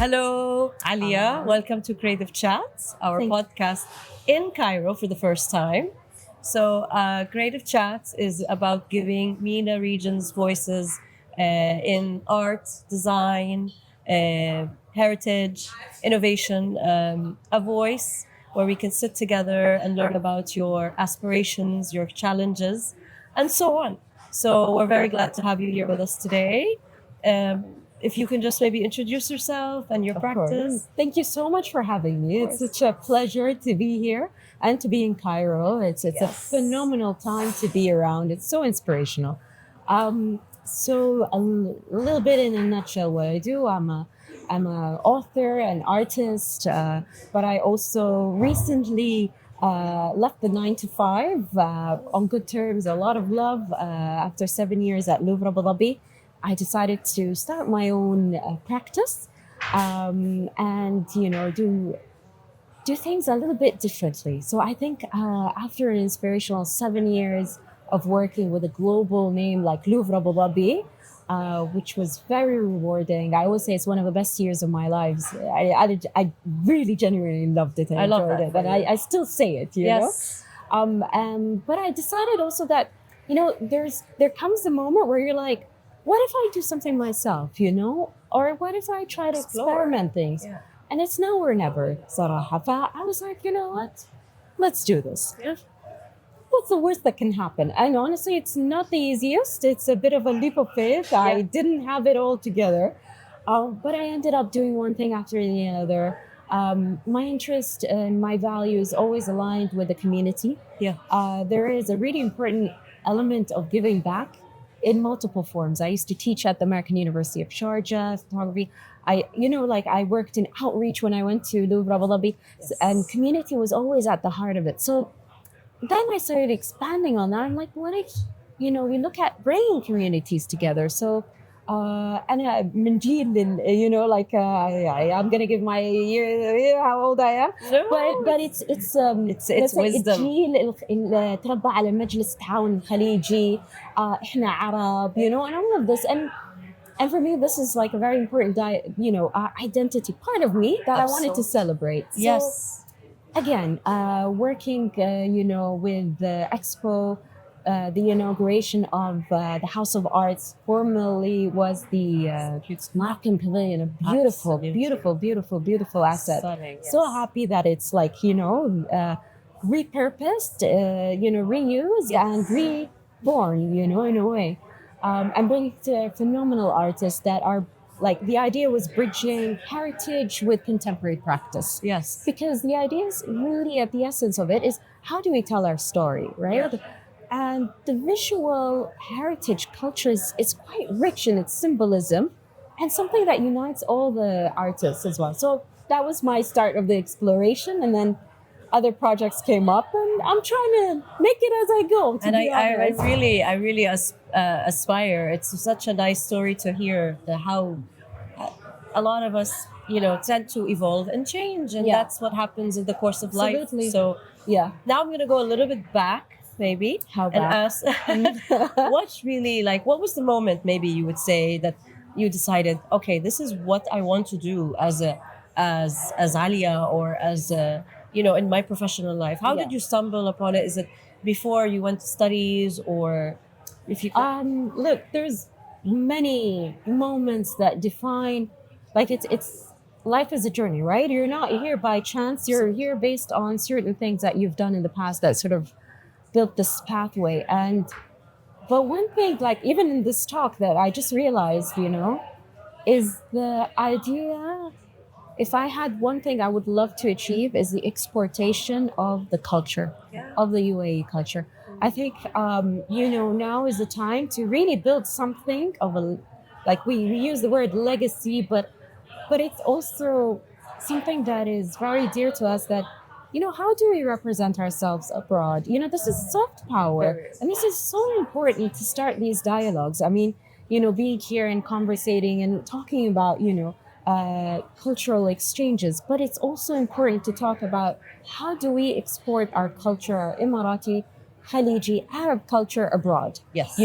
Hello, Alia. Welcome to Creative Chats, our podcast in Cairo for the first time. Creative Chats is about giving MENA regions voices in art, design, heritage, innovation, a voice where we can sit together and learn about your aspirations, your challenges, and so on. So, we're very glad to have you here with us today. If you can just maybe introduce yourself and your practice. Thank you so much for having me. It's such a pleasure to be here and to be in Cairo. It's a phenomenal time to be around. It's so inspirational. A little bit in a nutshell, what I do. I'm an author, an artist, but I also recently left the 9 to 5 on good terms, a lot of love. After 7 years at Louvre Abu Dhabi, I decided to start my own practice and do things a little bit differently. So I think after an inspirational 7 years of working with a global name like Louvre Abu Dhabi, which was very rewarding. I always say it's one of the best years of my life. I really genuinely loved it and I love enjoyed that it. for And you. I still say it, you know. But I decided also that, there comes a moment where you're like, what if I do something myself, Or what if I try to experiment things? Yeah. And it's now or never, صراحة. I was like, you know what? Let's do this. Yeah. What's the worst that can happen? And honestly, it's not the easiest. It's a bit of a leap of faith. I didn't have it all together. But I ended up doing one thing after the other. My interest and my values always aligned with the community. Yeah. There is a really important element of giving back in multiple forms. I used to teach at the American University of Sharjah, photography. I worked in outreach when I went to Louvre Abu Dhabi, and community was always at the heart of it. So then I started expanding on that. I'm like, what if, we look at bringing communities together. So, من جيل, I'm gonna give my year how old I am. No, But it's it's let's say wisdom. الجيل اللي تربى على مجلس التعاون الخليجي, احنا عرب, and all of this. And for me, this is like a very important, identity part of me that I wanted to celebrate. So, Yes. again, working, with the expo, the inauguration of the House of Arts formerly was the Moroccan Pavilion, a beautiful, Absolutely. beautiful asset. Stunning, So yes. happy that it's like, repurposed, reused and reborn, in a way. And bringing to phenomenal artists that are like, the idea was bridging heritage with contemporary practice. Yes. Because the idea is really, at the essence of it, is how do we tell our story, right? Yeah. And the visual heritage culture is quite rich in its symbolism and something that unites all the artists as well. So that was my start of the exploration, and then other projects came up, and I'm trying to make it as I go. And I really aspire. It's such a nice story to hear how a lot of us, tend to evolve and change, and Yeah. that's what happens in the course of Absolutely. life. So Yeah. now I'm gonna go a little bit back, maybe, How and back? ask, what was the moment, maybe you would say, that you decided, okay, this is what I want to do as Alia, or as in my professional life. How did Yeah. you stumble upon it? Is it before you went to studies, or if you Look, there's many moments that define, like, it's life is a journey, right? You're not here by chance. You're here based on certain things that you've done in the past that sort of built this pathway. But one thing, like, even in this talk, that I just realized, is the idea. If I had one thing I would love to achieve, is the exportation of the culture, of the UAE culture. I think, now is the time to really build something of a, like, we use the word legacy, but it's also something that is very dear to us, that, how do we represent ourselves abroad? This is soft power. There is. And this is so important to start these dialogues. I mean, being here and conversating and talking about, cultural exchanges, but it's also important to talk about how do we export our culture, our Emirati, Khaliji, Arab culture abroad. Yes.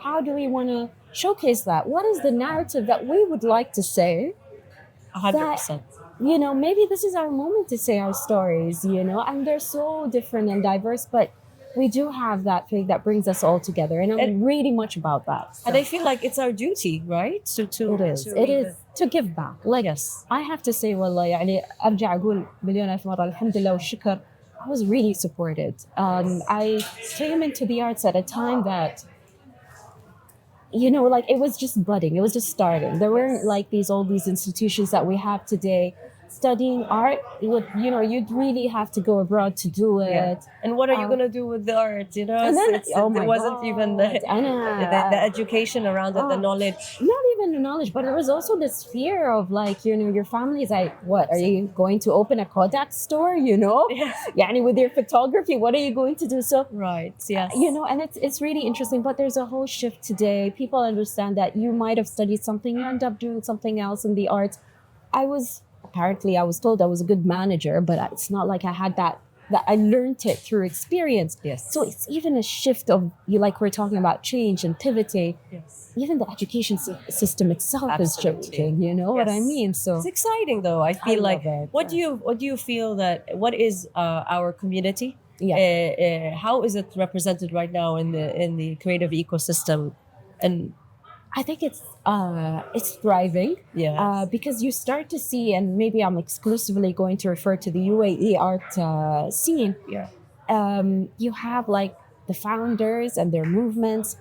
How do we want to showcase that? What is the narrative that we would like to say that 100%. maybe this is our moment to say our stories, and they're so different and diverse, but we do have that thing that brings us all together, and I'm And, really much about that. and I feel like it's our duty, right? It is. To It even- is to give back. Like, Yes. I have to say, والله يعني أرجع أقول مليون ألف مرة الحمد لله والشكر. I was really supported. I came into the arts at a time that, like it was just budding. It was just starting. There weren't like all these institutions that we have today. Studying art, you'd really have to go abroad to do it. Yeah. And what are you Um, gonna do with the art? and then, oh my it wasn't even the, God, Anna, the education around it, the knowledge. not even the knowledge, but there was also this fear of like, your family is like, what, are you going to open a Kodak store, Yeah. يعني with your photography, what are you going to do? So, Right. Yes. and it's really interesting, but there's a whole shift today. People understand that you might have studied something, you end up doing something else in the arts. I was told I was a good manager, but it's not like I had that I learned it through experience. Yes. So it's even a shift of, like we're talking about change and pivoting. Yes. Even the education system itself Absolutely. is changing. You know what I Yes. mean? So It's exciting though. I feel love like it. what do you feel that what is our community? Yeah. How is it represented right now in the creative ecosystem? And I think it's thriving. Yes. Because you start to see, and maybe I'm exclusively going to refer to the UAE art scene. yeah. You have like the founders and their movements,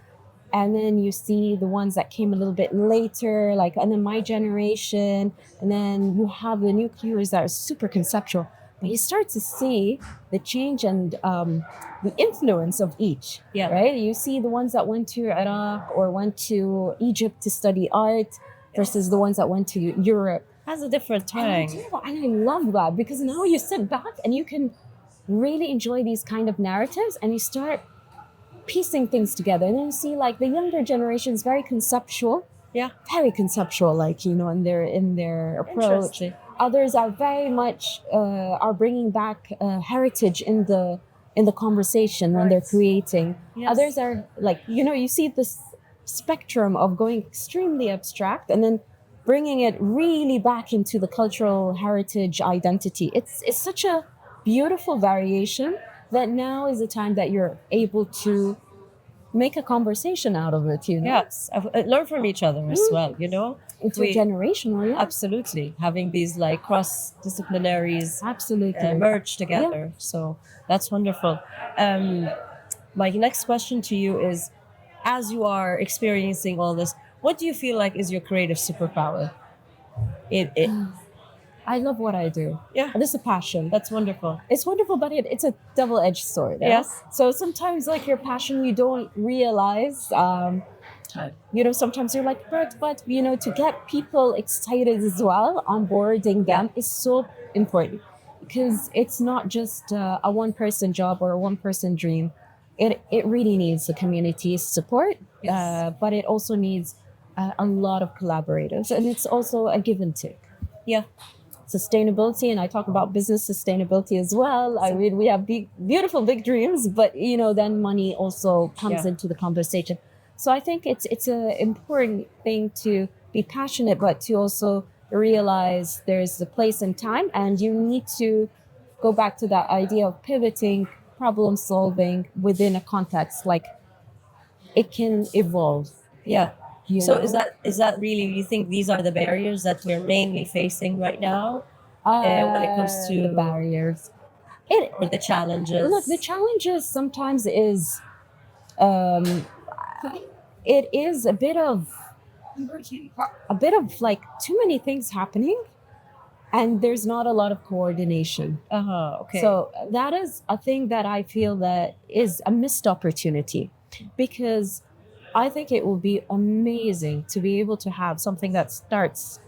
and then you see the ones that came a little bit later, like, and then my generation, and then you have the nuclears that are super conceptual. But you start to see the change and the influence of each. Yeah. Right. You see the ones that went to Iraq or went to Egypt to study art versus the ones that went to Europe. Has a different And twang. I love that, because now you sit back and you can really enjoy these kind of narratives, and you start piecing things together. And then you see like the younger generation is very conceptual, Yeah. very conceptual, like, in their approach. Interesting. Others are very much are bringing back heritage in the conversation when they're Right. creating. Yes. Others are like, you see this spectrum of going extremely abstract and then bringing it really back into the cultural heritage identity. It's such a beautiful variation that now is the time that you're able to make a conversation out of it. Yes. Learn from each other as well. Intergenerational. Yeah. Absolutely having these like cross disciplinaries Absolutely. merge together. So that's wonderful. My next question to you is, as you are experiencing all this, what do you feel like is your creative superpower? It I love what I do. Yeah. This is a passion. That's wonderful. It's wonderful, but it's a double-edged sword. Yes. So sometimes, like, your passion, you don't realize. Sometimes you're like, but to get people excited as well, onboarding them is so important, because it's not just a one-person job or a one-person dream. It really needs the community's support, Yes. but it also needs a lot of collaborators, and it's also a give and take. Yeah. Sustainability, and I talk about business sustainability as well. I mean, we have beautiful big dreams, but then money also comes Yeah. into the conversation. So I think it's an important thing to be passionate, but to also realize there's a place and time, and you need to go back to that idea of pivoting, problem solving within a context. Like, it can evolve. Yeah. You So know? is that really, you think these are the barriers that we're mainly facing right now when it comes to the barriers? or the challenges? Look, the challenges sometimes is, it is a bit of like too many things happening, and there's not a lot of coordination. Okay. So that is a thing that I feel that is a missed opportunity, because I think it will be amazing to be able to have something that starts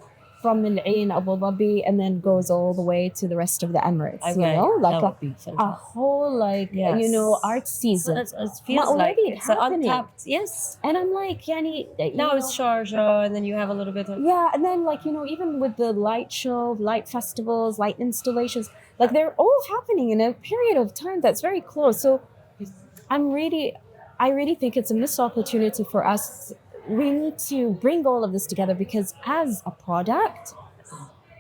from Al Ain, Abu Dhabi, and then goes all the way to the rest of the Emirates. Okay, Like that would be a fantastic. whole Yes. art season. It feels like already it's happening. untapped. Yes. And I'm like, Yani, Now it's Sharjah, and then you have a little bit of yeah, and then even with the light show, light festivals, light installations, like they're all happening in a period of time that's very close. So I really think it's a missed opportunity for us. We need to bring all of this together, because as a product,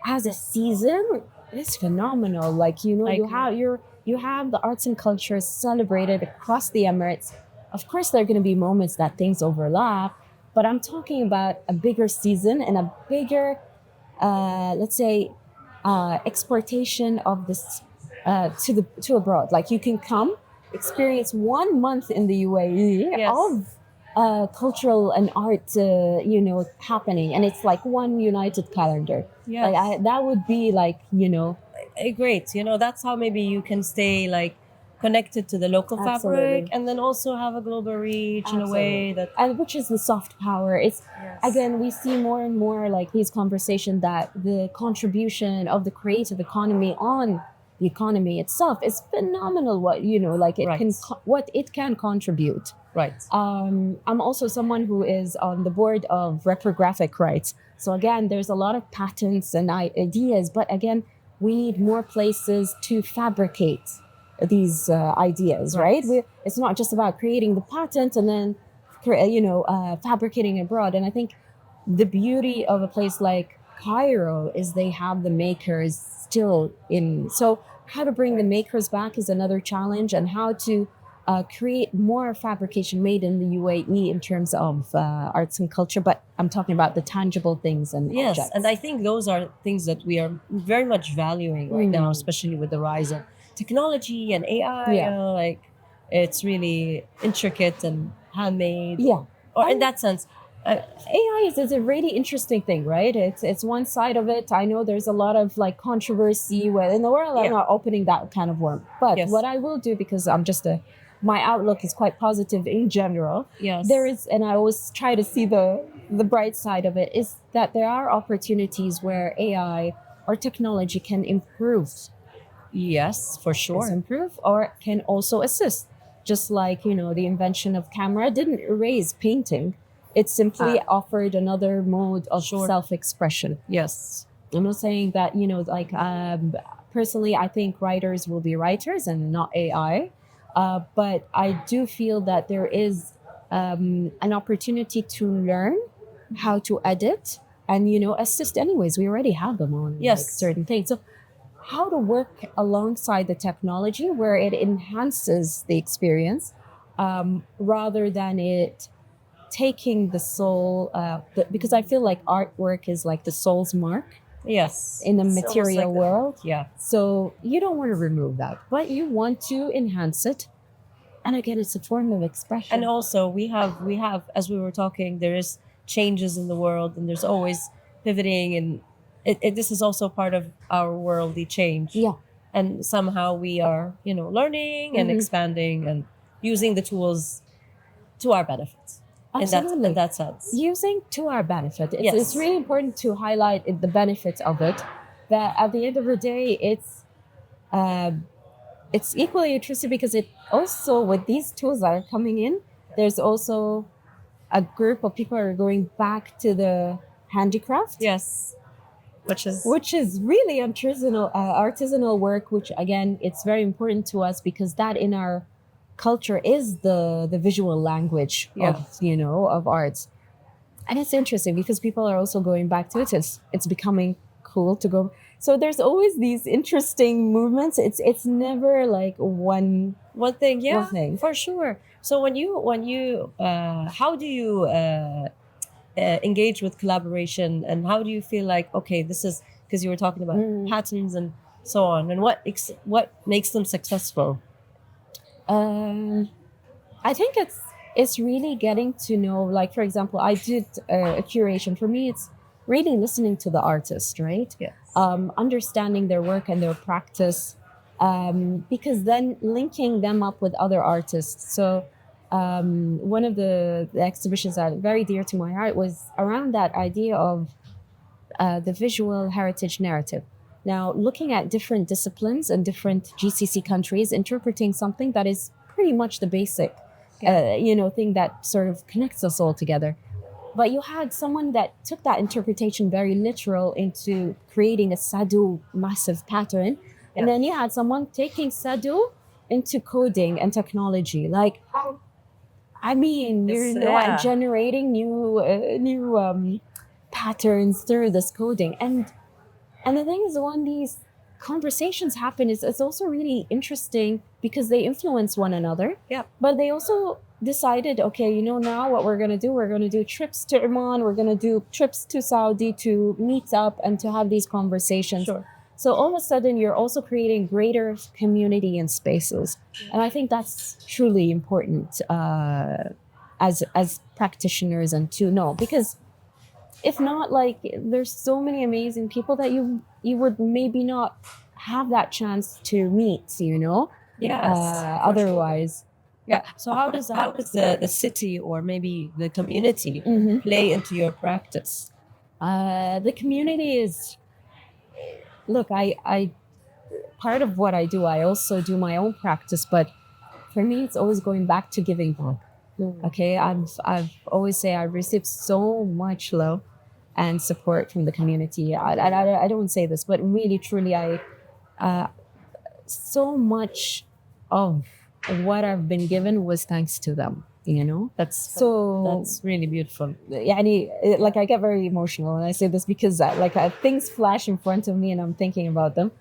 as a season, it's phenomenal. Like, you know, I agree. you have the arts and culture celebrated across the Emirates. Of course, there are going to be moments that things overlap, but I'm talking about a bigger season and a bigger, let's say, exportation of this to abroad. Like you can come experience 1 month in the UAE Yes. of cultural and art, happening, and it's like one united calendar. Like Yes. that would be like, Great. That's how maybe you can stay like connected to the local fabric absolutely. and then also have a global reach in a Absolutely. way that And which is the soft power. It's yes. again, we see more and more like these conversations that the contribution of the creative economy on the economy itself is phenomenal. What like it Right. can what it can contribute. Right. I'm also someone who is on the board of reprographic rights. So again, there's a lot of patents and ideas, but again, we need more places to fabricate these ideas, right? It's not just about creating the patent and then, fabricating abroad. And I think the beauty of a place like Cairo is they have the makers still in. So how to bring the makers back is another challenge, and how to create more fabrication made in the UAE in terms of arts and culture. But I'm talking about the tangible things and Yes, objects. and I think those are things that we are very much valuing right now, especially with the rise of technology and AI. Yeah. Like it's really intricate and handmade. Yeah. Or in that sense, AI is a really interesting thing, right? It's one side of it. I know there's a lot of like controversy in the world. I'm Yeah. not opening that kind of worm. But Yes. what I will do, because my outlook is quite positive in general. Yes. There is, and I always try to see the bright side of it, is that there are opportunities where AI or technology can improve. Yes, for sure. Improve or can also assist. Just like, the invention of camera didn't erase painting. It simply offered another mode of self-expression. Yes. I'm not saying that, personally, I think writers will be writers and not AI. But I do feel that there is an opportunity to learn how to edit and, assist anyways. We already have them on certain things. So how to work alongside the technology where it enhances the experience rather than it taking the soul, because I feel like artwork is like the soul's mark. Yes. In the It's material almost like world. Yeah. So you don't want to remove that, but you want to enhance it. And again, it's a form of expression. And also we have, as we were talking, there is changes in the world and there's always pivoting, and this is also part of our worldly change. Yeah. And somehow we are, learning and expanding and using the tools to our benefits. Absolutely. In that sense. Using to our benefit. Yes. It's really important to highlight the benefits of it. That at the end of the day, it's equally interesting because it also, with these tools that are coming in, there's also a group of people who are going back to the handicraft. Yes. Which is really artisanal work, which again, it's very important to us because that in our culture is the visual language of arts. And it's interesting because people are also going back to it. It's becoming cool to go. So there's always these interesting movements. It's never like one thing. Yeah, one thing. For sure. So when you how do you engage with collaboration, and how do you feel like, okay, this is, because you were talking about patterns and so on, and what makes them successful? I think it's really getting to know, like, for example, I did a curation. For me, it's really listening to the artist, right? Yes. Understanding their work and their practice, because then linking them up with other artists. So one of the exhibitions that are very dear to my heart was around that idea of the visual heritage narrative. Now, looking at different disciplines and different GCC countries, interpreting something that is pretty much the basic, thing that sort of connects us all together. But you had someone that took that interpretation very literal into creating a Sadu massive pattern. And then you had someone taking Sadu into coding and technology. Like, I mean, you're generating new patterns through this coding. And And the thing is, when these conversations happen, it's also really interesting because they influence one another. Yeah. But they also decided, okay, now what we're going to do, we're going to do trips to Oman, we're going to do trips to Saudi to meet up and to have these conversations. Sure. So all of a sudden, you're also creating greater community and spaces. And I think that's truly important as practitioners and to know, because if not, like, there's so many amazing people that you would maybe not have that chance to meet, Yes. otherwise. Yeah. So how does the city or maybe the community play into your practice? The community is, look, I part of what I do, I also do my own practice, but for me, it's always going back to giving back. Okay, I've always say I've received so much love and support from the community. I don't say this, but really, truly, so much of what I've been given was thanks to them. That's really beautiful. يعني, like, I get very emotional when I say this because things flash in front of me and I'm thinking about them.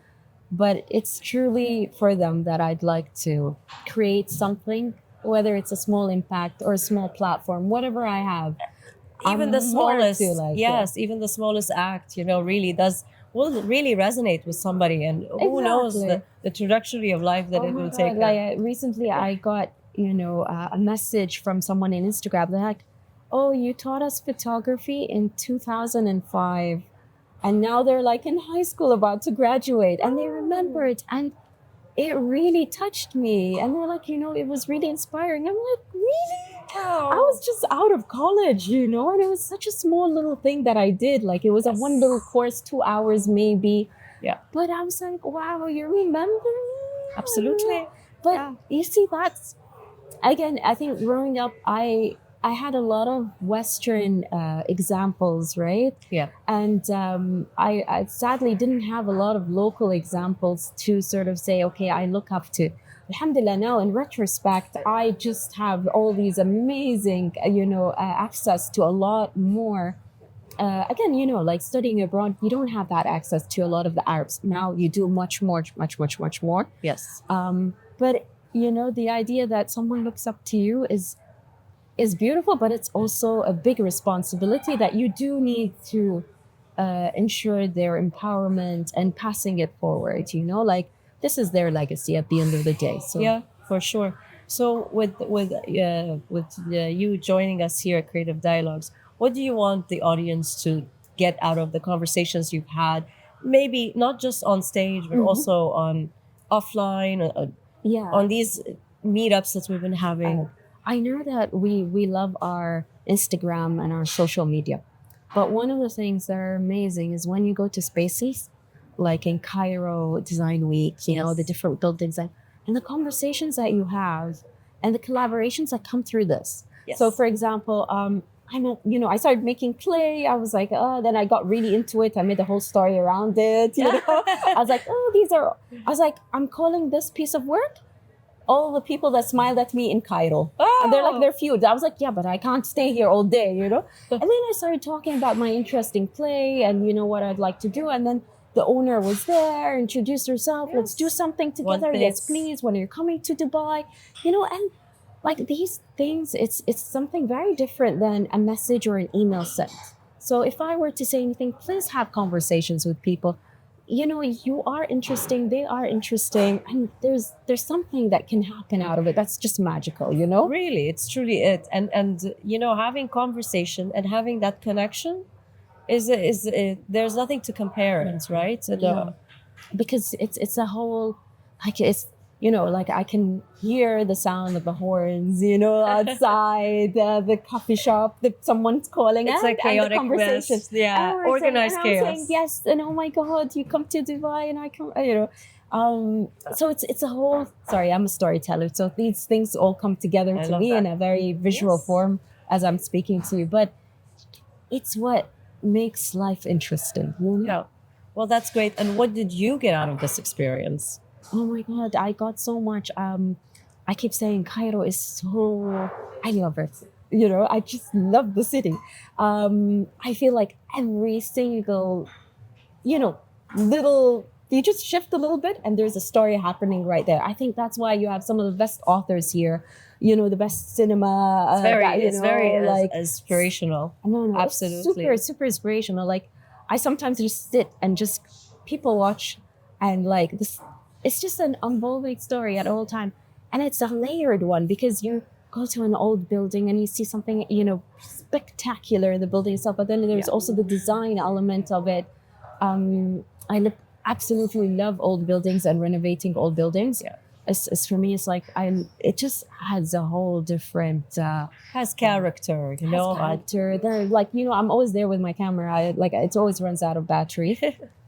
But it's truly for them that I'd like to create something, whether it's a small impact or a small platform, whatever I have. Even the smallest, yes, even the smallest act, will really resonate with somebody, and who knows the trajectory of life that it will take. Recently, I got a message from someone in Instagram. They're like, "Oh, you taught us photography in 2005, and now they're like in high school about to graduate, and they remember it, and it really touched me." And they're like, it was really inspiring. I'm like, really? Wow. I was just out of college, and it was such a small little thing that I did. Like, it was a one little course, 2 hours maybe. Yeah. But I was like, wow, you remember me? Absolutely. But you see, that's, again, I think growing up, I had a lot of Western examples, right? Yeah. And I sadly didn't have a lot of local examples to sort of say, okay, I look up to. Alhamdulillah, now in retrospect, I just have all these amazing, access to a lot more. Again, like studying abroad, you don't have that access to a lot of the Arabs. Now you do much more. Yes. But, the idea that someone looks up to you is beautiful, but it's also a big responsibility that you do need to ensure their empowerment and passing it forward, like this is their legacy at the end of the day. So yeah, for sure. So with you joining us here at Creative Dialogues, what do you want the audience to get out of the conversations you've had? Maybe not just on stage, but also on offline, on these meetups that we've been having. I know that we love our Instagram and our social media, but one of the things that are amazing is when you go to spaces, like in Cairo Design Week, the different buildings and the conversations that you have and the collaborations that come through this. Yes. So, for example, I started making clay. I was like, then I got really into it. I made a whole story around it. I was like, I'm calling this piece of work all the people that smiled at me in Cairo. Oh. And they're like, they're few. I was like, yeah, but I can't stay here all day, And then I started talking about my interest in clay and, what I'd like to do. And then the owner was there, introduced herself. Let's do something together. Yes, please, when you're coming to Dubai, and like these things, it's something very different than a message or an email sent. So if I were to say anything, please have conversations with people. You are interesting, they are interesting, and there's something that can happen out of it that's just magical, Really, it's truly it. And having conversation and having that connection is there's nothing to compare it, right? Because it's a whole, like, it's like I can hear the sound of the horns, outside the coffee shop, someone's calling. It's a chaotic conversation. Yeah, organized chaos. I'm saying yes, and oh my God, you come to Dubai, and I come, So it's a whole. Sorry, I'm a storyteller, so these things all come together to me in a very visual form as I'm speaking to you. But it's what makes life interesting. Yeah. Well, that's great. And what did you get out of this experience? Oh my God, I got so much. I keep saying Cairo is so, I love it. I just love the city. I feel like every single, little, you just shift a little bit and there's a story happening right there. I think that's why you have some of the best authors here, the best cinema. It's very like inspirational. No, Absolutely. It's super inspirational. Like I sometimes just sit and just people watch and like this, it's just an unfolding story at all time. And it's a layered one because you go to an old building and you see something, spectacular in the building itself, but then there's also the design element of it. Absolutely love old buildings and renovating old buildings. Yeah. It's for me, it's like it just has a whole different has character, character. They're like, I'm always there with my camera. It always runs out of battery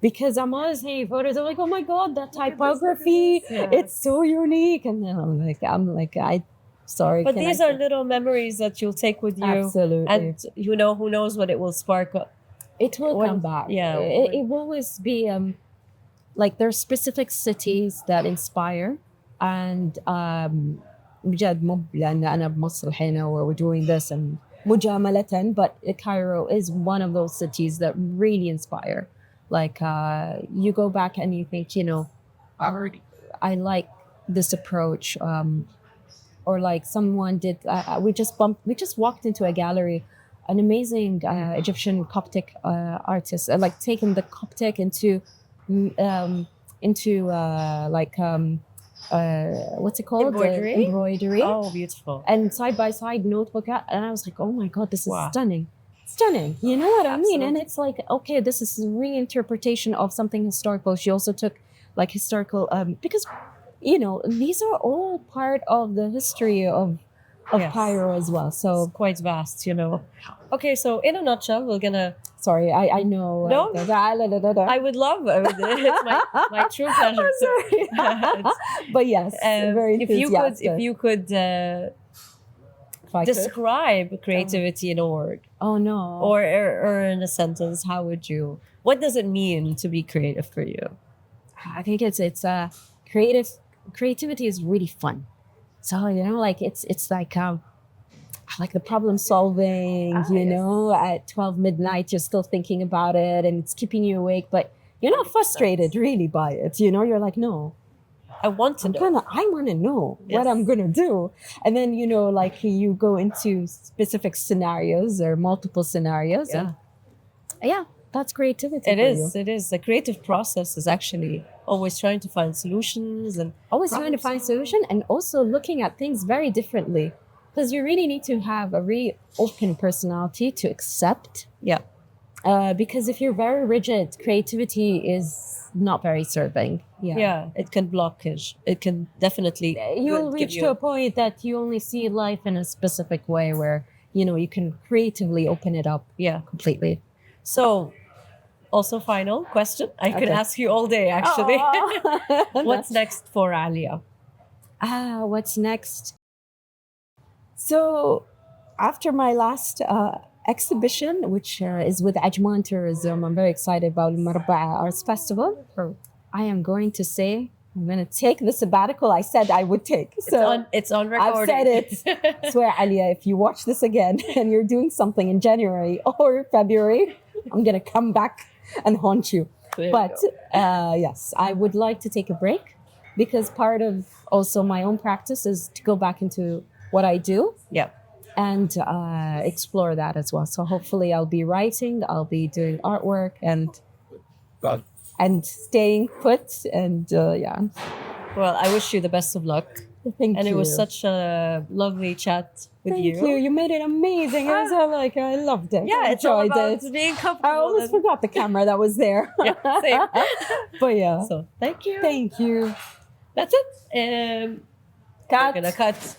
because I'm always taking photos. I'm like, oh my god, that typography, it's so unique. And then sorry. But these are little memories that you'll take with you. Absolutely. And who knows what it will spark up. It will come back. Yeah. It will always be there's specific cities that inspire. And بجد مو لأن أنا بمصر الحين we're doing this and مجاملة, but Cairo is one of those cities that really inspire. You go back and you think, I like this approach. Or like someone did, we just walked into a gallery, an amazing Egyptian Coptic artist, taking the Coptic into what's it called? Embroidery. Oh, beautiful. And side by side notebook, and I was like, oh my god, this is stunning. You know what I mean? And it's like, okay, this is a reinterpretation of something historical. She also took historical because these are all part of the history of Cairo as well. So it's quite vast, Okay, so in a nutshell, we're gonna. Sorry, I know. No, I would love. It's my true pleasure. I'm sorry. But yes, very enthusiastic. If you could describe creativity in a word. Oh no. Or in a sentence, how would you? What does it mean to be creative for you? I think it's creativity is really fun. So it's like the problem solving, at 12 midnight, you're still thinking about it and it's keeping you awake, but you're not frustrated really by it. You're like, no, I want to know what I'm going to do. And then, you go into specific scenarios or multiple scenarios. Yeah. And that's creativity. It is. The creative process is actually always trying to find solutions and also looking at things very differently. Because you really need to have a really open personality to accept. Yeah. Because if you're very rigid, creativity is not very serving. Yeah. It can block it. It can definitely. You'll reach to a point that you only see life in a specific way where, you can creatively open it up. Yeah. Completely. So, also final question. I could ask you all day, actually. What's next for Alia? What's next? So, after my last exhibition, which is with Ajman Tourism, I'm very excited about Marba'a Arts Festival. I am going to say, I'm going to take the sabbatical I said I would take. So it's on recording. I've said it. I swear, Alia, if you watch this again and you're doing something in January or February, I'm going to come back and haunt you. But yes, I would like to take a break because part of also my own practice is to go back into what I do. Yeah. And explore that as well. So hopefully I'll be writing, I'll be doing artwork and staying put and Well, I wish you the best of luck. Thank you. And it was such a lovely chat with you. Thank you. You made it amazing. I loved it. Yeah, it's all about being comfortable. I almost forgot the camera that was there. Yeah, same. But yeah. So thank you. Thank you. That's it. Cut. We're gonna cut.